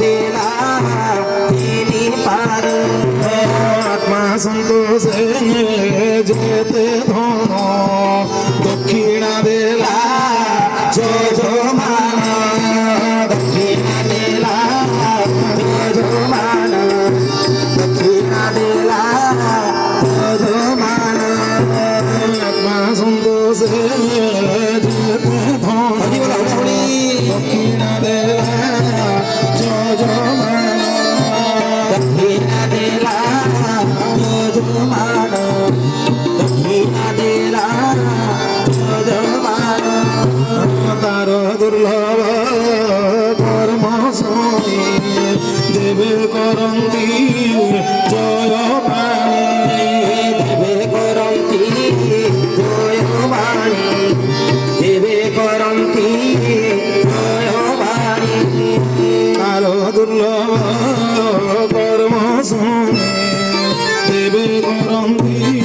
দেলা তিনি পার আত্মা সন্তোষে যেতে ধন দক্ষিণা দেলা যজমান দক্ষিণা দেলা যজমান দক্ষিণা দেলা যজমান আত্মা সন্তোষে যেতে ধন দক্ষিণা দেলা যজমান দক্ষিণা দেলা যজমান দক্ষিণা দেলা যজমান তার দুর্লভ কর্ম শোনে দেবে করন্তি জয় প্রাণী দেবে করন্তি জয়বাণী দেবে করন্তি জয়বাণী তার দুর্লভ কর্ম শোনে দেবে করন্তি